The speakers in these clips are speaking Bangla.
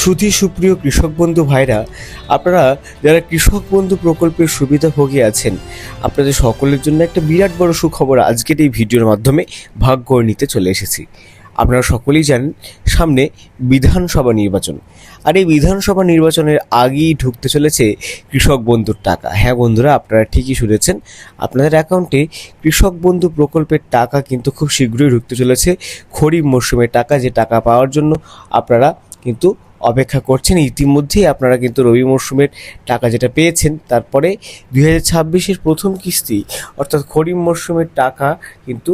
সুপ্রিয় কৃষক বন্ধু ভাইরা, আপনারা যারা কৃষক বন্ধু প্রকল্পের সুবিধাভোগী আছেন, আপনাদের সকলের জন্য একটা বিরাট বড় সুখবর আজকের এই ভিডিওর মাধ্যমে ভাগ করে নিতে চলে এসেছি। আপনারা সকলেই জানেন সামনে বিধানসভা নির্বাচন, আর এই বিধানসভা নির্বাচনের আগেই ঢুকতে চলেছে কৃষক বন্ধুর টাকা। হ্যাঁ বন্ধুরা, আপনারা ঠিকই শুনেছেন, আপনাদের অ্যাকাউন্টে কৃষক বন্ধু প্রকল্পের টাকা কিন্তু খুব শীঘ্রই ঢুকতে চলেছে। খরিফ মরশুমের টাকা, যে টাকা পাওয়ার জন্য আপনারা কিন্তু অপেক্ষা করছেন। ইতিমধ্যেই আপনারা কিন্তু রবি মরশুমের টাকা যেটা পেয়েছেন, তারপরে 2026-এর প্রথম কিস্তি অর্থাৎ খরিফ মরশুমের টাকা কিন্তু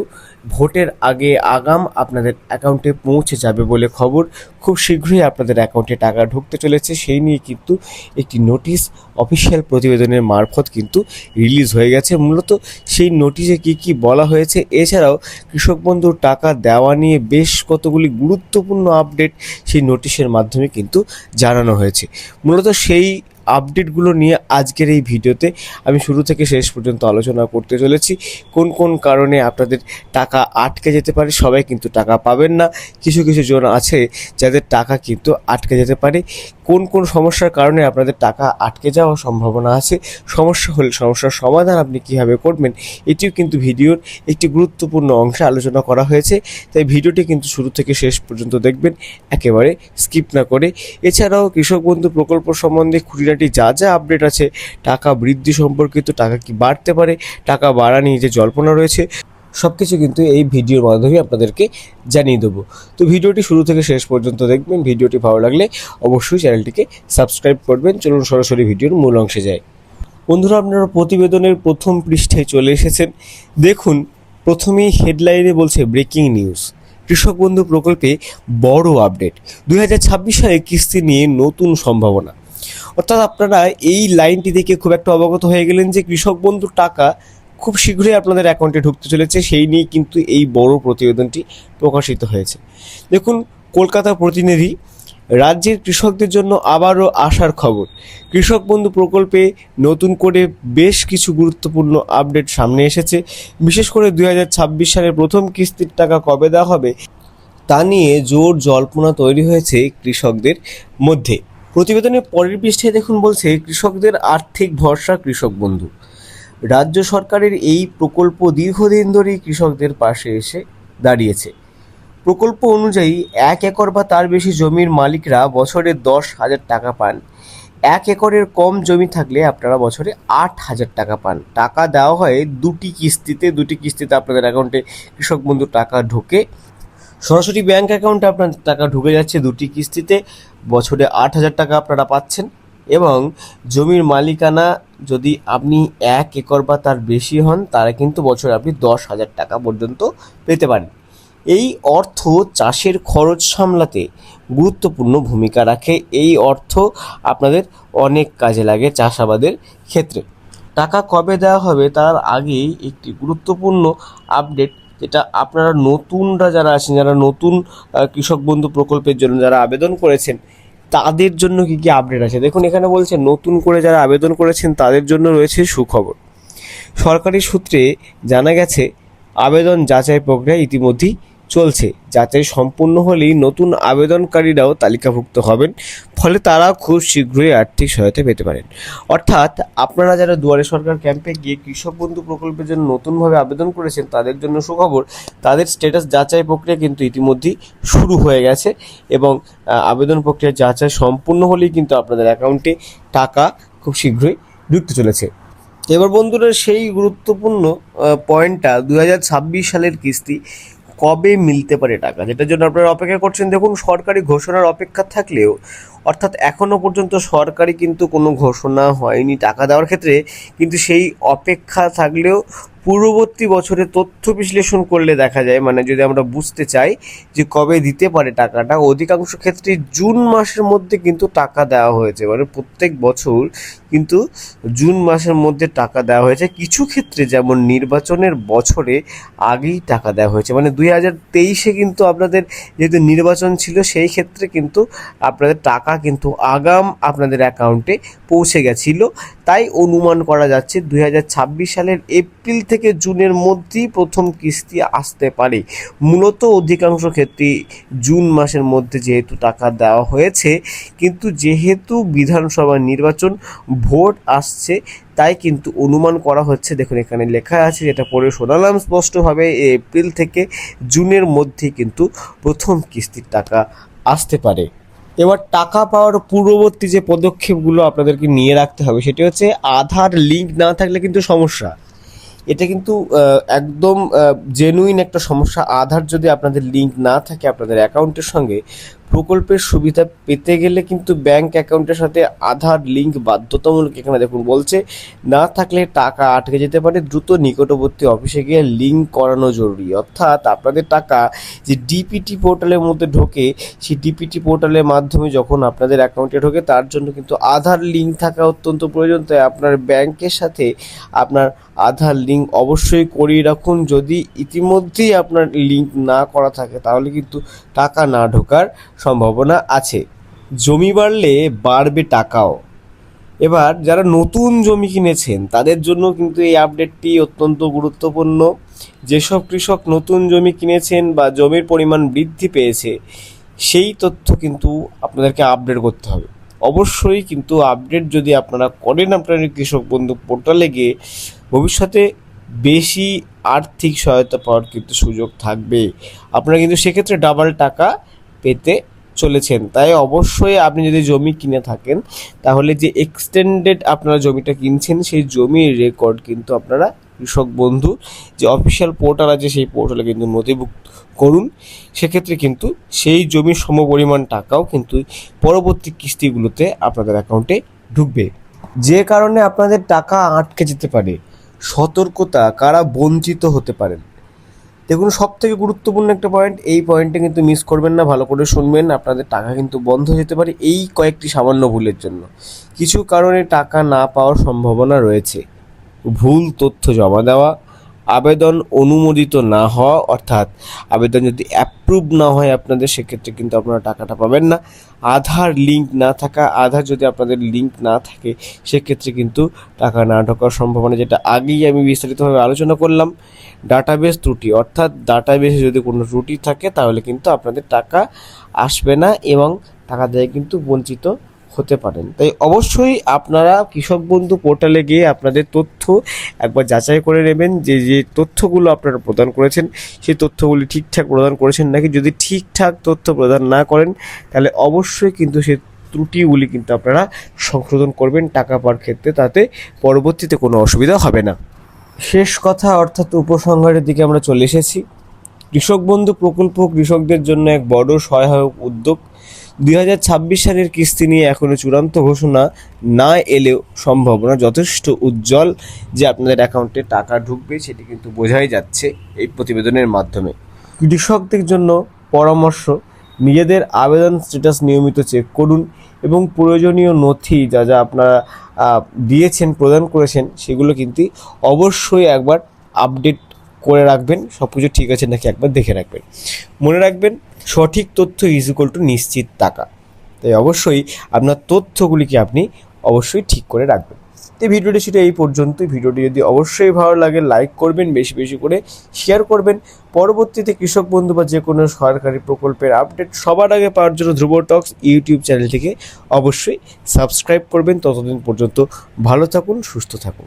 ভোটের আগে আগাম আপনাদের অ্যাকাউন্টে পৌঁছে যাবে বলে খবর। খুব শীঘ্রই আপনাদের অ্যাকাউন্টে টাকা ঢুকতে চলেছে, সেই নিয়ে কিন্তু একটি নোটিশ অফিসিয়াল প্রতিবেদনের মারফত কিন্তু রিলিজ হয়ে গেছে। মূলত সেই নোটিশে কী বলা হয়েছে, এছাড়াও কৃষক বন্ধুর টাকা দেওয়া নিয়ে বেশ কতগুলি গুরুত্বপূর্ণ আপডেট সেই নোটিশের মাধ্যমে কিন্তু জানানো হয়েছে। মূলত সেই আপডেটগুলো নিয়ে আজকের এই ভিডিওতে আমি শুরু থেকে শেষ পর্যন্ত আলোচনা করতে চলেছি। কোন কোন কারণে আপনাদের টাকা আটকে যেতে পারে, সবাই কিন্তু টাকা পাবেন না, কিছু জন আছে যাদের টাকা কিন্তু আটকে যেতে পারে, কোন কোন সমস্যার কারণে আপনাদের টাকা আটকে যাওয়ার সম্ভাবনা আছে, সমস্যা হলে সমস্যার সমাধান আপনি কীভাবে করবেন, এটিও কিন্তু ভিডিওর একটি গুরুত্বপূর্ণ অংশে আলোচনা করা হয়েছে। তাই ভিডিওটি কিন্তু শুরু থেকে শেষ পর্যন্ত দেখবেন, একেবারে স্কিপ না করে। এছাড়াও কৃষক বন্ধু প্রকল্প সম্বন্ধে খুঁটিনাটি যা আপডেট আছে, টাকা বৃদ্ধি সম্পর্কিত, টাকা কি বাড়তে পারে, টাকা বাড়া নিয়ে যে জল্পনা রয়েছে, সব কিছু কিন্তু এই ভিডিওর মাধ্যমে আপনাদেরকে জানিয়ে দেবো। তো ভিডিওটি শুরু থেকে শেষ পর্যন্ত দেখবেন। ভিডিওটি ভালো লাগলে অবশ্যই চ্যানেলটিকে সাবস্ক্রাইব করবেন। চলুন সরাসরি ভিডিওর মূল অংশে যাই। বন্ধুরা, আপনারা প্রতিবেদনের প্রথম পৃষ্ঠায় চলে এসেছেন। দেখুন, প্রথমেই হেডলাইনে বলছে ব্রেকিং নিউজ, কৃষক বন্ধু প্রকল্পে বড় আপডেট, 2026 সালে কিস্তি নিয়ে নতুন সম্ভাবনা। অর্থাৎ আপনারা এই লাইনটি দেখে খুব একটা অবগত হয়ে গেলেন যে কৃষক বন্ধুর টাকা খুব শীঘ্রই আপনাদের অ্যাকাউন্টে ঢুকতে চলেছে, সেই নিয়ে কিন্তু এই বড় প্রতিবেদনটি প্রকাশিত হয়েছে। দেখুন, কলকাতা প্রতিনিধি, রাজ্যের কৃষকদের জন্য আবারও আসার খবর, কৃষক বন্ধু প্রকল্পে নতুন করে বেশ কিছু গুরুত্বপূর্ণ আপডেট সামনে এসেছে। বিশেষ করে 2026 সালের প্রথম কিস্তির টাকা কবে দেওয়া হবে তা নিয়ে জোর জল্পনা তৈরি হয়েছে কৃষকদের মধ্যে। প্রতিবেদনের পরের পৃষ্ঠায় দেখুন বলছে, কৃষকদের আর্থিক ভরসা কৃষক বন্ধু। রাজ্য সরকারের এই প্রকল্প দীর্ঘদিন ধরেই কৃষকদের পাশে এসে দাঁড়িয়েছে। প্রকল্প অনুযায়ী 1 একর বা তার বেশি জমির মালিকরা বছরে 10,000 টাকা পান। 1 একরের কম জমি থাকলে আপনারা বছরে 8,000 টাকা পান। টাকা দেওয়া হয় দুটি কিস্তিতে আপনাদের অ্যাকাউন্টে কৃষক বন্ধুর টাকা ঢোকে। সরাসরি ব্যাংক অ্যাকাউন্টে আপনার টাকা ঢুকে যাচ্ছে দুটি কিস্তিতে, বছরে 8,000 টাকা আপনারা পাচ্ছেন। এবং জমির মালিকানা যদি আপনি 1 একর বা তার বেশি হন, তারা কিন্তু বছরে আপনি 10,000 টাকা পর্যন্ত পেতে পারেন। এই অর্থ চাষের খরচ সামলাতে গুরুত্বপূর্ণ ভূমিকা রাখে। এই অর্থ আপনাদের অনেক কাজে লাগে চাষাবাদের ক্ষেত্রে। টাকা কবে দেওয়া হবে তার আগেই একটি গুরুত্বপূর্ণ আপডেট, যেটা আপনারা নতুনরা যারা আছেন, যারা নতুন কৃষক বন্ধু প্রকল্পের জন্য যারা আবেদন করেছেন, তাদের জন্য কী আপডেট আছে দেখুন। এখানে বলছে, নতুন করে যারা আবেদন করেছেন তাদের জন্য রয়েছে সুখবর। সরকারি সূত্রে জানা গেছে, আবেদন যাচাই প্রক্রিয়া ইতিমধ্যেই চলছে। যাচাই সম্পূর্ণ হলেই নতুন আবেদনকারীরাও তালিকাভুক্ত হবেন, ফলে তারা খুব শীঘ্রই আর্থিক সহায়তা পেতে পারেন। অর্থাৎ আপনারা যারা দুয়ারে সরকার ক্যাম্পে গিয়ে কৃষক বন্ধু প্রকল্পের জন্য নতুনভাবে আবেদন করেছেন, তাদের জন্য সুখবর, তাদের স্ট্যাটাস যাচাই প্রক্রিয়া কিন্তু ইতিমধ্যেই শুরু হয়ে গেছে এবং আবেদন প্রক্রিয়া যাচাই সম্পূর্ণ হলেই কিন্তু আপনাদের অ্যাকাউন্টে টাকা খুব শীঘ্রই ঢুকতে চলেছে। এবার বন্ধুরা, সেই গুরুত্বপূর্ণ পয়েন্টটা, 2026 সালের কিস্তি কবে মিলতে পারে টাকা, যেটার জন্য আপনারা অপেক্ষা করছেন। দেখুন, সরকারি ঘোষণার অপেক্ষা থাকলেও, অর্থাৎ এখনও পর্যন্ত সরকারি কিন্তু কোনো ঘোষণা হয়নি টাকা দেওয়ার ক্ষেত্রে, কিন্তু সেই অপেক্ষা থাকলেও পূর্ববর্তী বছরে তথ্য বিশ্লেষণ করলে দেখা যায়, মানে যদি আমরা বুঝতে চাই যে কবে দিতে পারে টাকাটা, অধিকাংশ ক্ষেত্রে জুন মাসের মধ্যে কিন্তু টাকা দেওয়া হয়েছে। মানে প্রত্যেক বছর কিন্তু জুন মাসের মধ্যে টাকা দেওয়া হয়েছে। কিছু ক্ষেত্রে, যেমন নির্বাচনের বছরে আগেই টাকা দেওয়া হয়েছে। মানে 2023-এ কিন্তু আপনাদের যেহেতু নির্বাচন ছিল, সেই ক্ষেত্রে কিন্তু আপনাদের টাকা কিন্তু আগাম আপনাদের অ্যাকাউন্টে পৌঁছে গেছিল। তাই অনুমান করা যাচ্ছে 2026 সালের এপ্রিল থেকে জুনের মধ্যেই প্রথম কিস্তি আসতে পারে। মূলত অধিকাংশ ক্ষেত্রে জুন মাসের মধ্যে যেহেতু টাকা দেওয়া হয়েছে, কিন্তু যেহেতু বিধানসভা নির্বাচন ভোট আসছে, তাই কিন্তু অনুমান করা হচ্ছে, দেখুন এখানে লেখা আছে, যেটা পড়ে শোনালাম স্পষ্টভাবে, এপ্রিল থেকে জুনের মধ্যেই কিন্তু প্রথম কিস্তির টাকা আসতে পারে। এবার টাকা পাওয়ার পূর্ববর্তী যে পদক্ষেপগুলো আপনাদেরকে নিয়ে রাখতে হবে সেটি হচ্ছে আধার লিঙ্ক না থাকলে কিন্তু সমস্যা। এটা কিন্তু একদম জেনুইন একটা সমস্যা। আধার যদি আপনাদের লিঙ্ক না থাকে আপনাদের অ্যাকাউন্টের সঙ্গে, প্রকল্পের সুবিধা পেতে গেলে কিন্তু ব্যাংক অ্যাকাউন্টের সাথে আধার লিঙ্ক বাধ্যতামূলক। এখানে দেখুন বলছে, না থাকলে টাকা আটকে যেতে পারে, দ্রুত নিকটবর্তী অফিসে গিয়ে লিঙ্ক করানো জরুরি। অর্থাৎ আপনাদের টাকা যে ডিপিটি পোর্টালের মধ্যে ঢোকে, সেই ডিপিটি পোর্টালের মাধ্যমে যখন আপনাদের অ্যাকাউন্টে ঢোকে, তার জন্য কিন্তু আধার লিঙ্ক থাকা অত্যন্ত প্রয়োজন। তাই আপনার ব্যাংকের সাথে আপনার আধার লিঙ্ক অবশ্যই করিয়ে রাখুন। যদি ইতিমধ্যেই আপনার লিঙ্ক না করা থাকে তাহলে কিন্তু টাকা না ঢোকার সম্ভাবনা আছে। জমি বাড়লে বাড়বে টাকাও। এবার যারা নতুন জমি কিনেছেন তাদের জন্য কিন্তু এই আপডেটটি অত্যন্ত গুরুত্বপূর্ণ। যেসব কৃষক নতুন জমি কিনেছেন বা জমির পরিমাণ বৃদ্ধি পেয়েছে, সেই তথ্য কিন্তু আপনাদেরকে আপডেট করতে হবে। অবশ্যই কিন্তু আপডেট যদি আপনারা করেন আপনার কৃষক বন্ধু পোর্টালে গিয়ে, ভবিষ্যতে বেশি আর্থিক সহায়তা পাওয়ার কিন্তু সুযোগ থাকবে। আপনারা কিন্তু সেক্ষেত্রে ডাবল টাকা পেতে চলেছেন। তাই অবশ্যই আপনি যদি জমি কিনে থাকেন, তাহলে যে এক্সটেন্ডেড আপনারা জমিটা কিনছেন সেই জমির রেকর্ড কিন্তু আপনারা কৃষক বন্ধু যে অফিসিয়াল পোর্টাল আছে সেই পোর্টালে কিন্তু নথিভুক্ত করুন। সেক্ষেত্রে কিন্তু সেই জমির সমপরিমাণ টাকাও কিন্তু পরবর্তী কিস্তিগুলোতে আপনাদের অ্যাকাউন্টে ঢুকবে, যে কারণে আপনাদের টাকা আটকে যেতে পারে। সতর্কতা, কারা বঞ্চিত হতে পারেন। দেখুন, সব থেকে গুরুত্বপূর্ণ একটা পয়েন্ট, এই পয়েন্টে কিন্তু মিস করবেন না, ভালো করে শুনবেন। আপনাদের টাকা কিন্তু বন্ধ হয়ে যেতে পারে এই কয়েকটি সামান্য ভুলের জন্য। কিছু কারণে টাকা না পাওয়ার সম্ভাবনা রয়েছে। ভুল তথ্য জমা দেওয়া, আবেদন অনুমোদিত না হওয়া, অর্থাৎ আবেদন যদি অ্যাপ্রুভ না হয় আপনাদের, সেক্ষেত্রে কিন্তু আপনারা টাকাটা পাবেন না। আধার লিঙ্ক না থাকা, আধার যদি আপনাদের লিঙ্ক না থাকে সেক্ষেত্রে কিন্তু টাকা না ঢোকার সম্ভাবনা, যেটা আগেই আমি বিস্তারিতভাবে আলোচনা করলাম। ডাটাবেস ত্রুটি, অর্থাৎ ডাটাবেসে যদি কোনো ত্রুটি থাকে তাহলে কিন্তু আপনাদের টাকা আসবে না এবং টাকা দিয়ে কিন্তু বঞ্চিত হতে পারেন। তাই অবশ্যই আপনারা কৃষক বন্ধু পোর্টালে গিয়ে আপনাদের তথ্য একবার যাচাই করে নেবেন, যে যে তথ্যগুলো আপনারা প্রদান করেছেন সেই তথ্যগুলি ঠিকঠাক প্রদান করেছেন নাকি। যদি ঠিকঠাক তথ্য প্রদান না করেন তাহলে অবশ্যই কিন্তু সেই ত্রুটিগুলি কিন্তু আপনারা সংশোধন করবেন টাকা পাওয়ার ক্ষেত্রে, তাতে পরবর্তীতে কোনো অসুবিধা হবে না। শেষ কথা, অর্থাৎ উপসংহারের দিকে আমরা চলে এসেছি। কৃষক বন্ধু প্রকল্প কৃষকদের জন্য এক বড় সহায়ক উদ্যোগ। 2026 সালের কিস্তি নিয়ে এখনও চূড়ান্ত ঘোষণা না এলেও সম্ভাবনা যথেষ্ট উজ্জ্বল যে আপনাদের অ্যাকাউন্টে টাকা ঢুকবে, সেটি কিন্তু বোঝাই যাচ্ছে এই প্রতিবেদনের মাধ্যমে। কৃষকদের জন্য পরামর্শ, নিজেদের আবেদন স্ট্যাটাস নিয়মিত চেক করুন এবং প্রয়োজনীয় নথি যা যা আপনারা দিয়েছেন, প্রদান করেছেন, সেগুলো কিন্তু অবশ্যই একবার আপডেট করে রাখবেন। সব কিছু ঠিক আছে নাকি একবার দেখে রাখবেন। মনে রাখবেন, সঠিক তথ্য ইজ ইকুয়াল টু নিশ্চিত টাকা। তাই অবশ্যই আপনার তথ্যগুলিকে আপনি অবশ্যই ঠিক করে রাখবেন। তো ভিডিওটি ছিল এই পর্যন্তই। ভিডিওটি যদি অবশ্যই ভালো লাগে লাইক করবেন, বেশি বেশি করে শেয়ার করবেন। পরবর্তীতে কৃষক বন্ধু বা যে কোনো সরকারি প্রকল্পের আপডেট সবার আগে পাওয়ার জন্য ধ্রুব টক্স ইউটিউব চ্যানেলটিকে অবশ্যই সাবস্ক্রাইব করবেন। ততদিন পর্যন্ত ভালো থাকুন, সুস্থ থাকুন।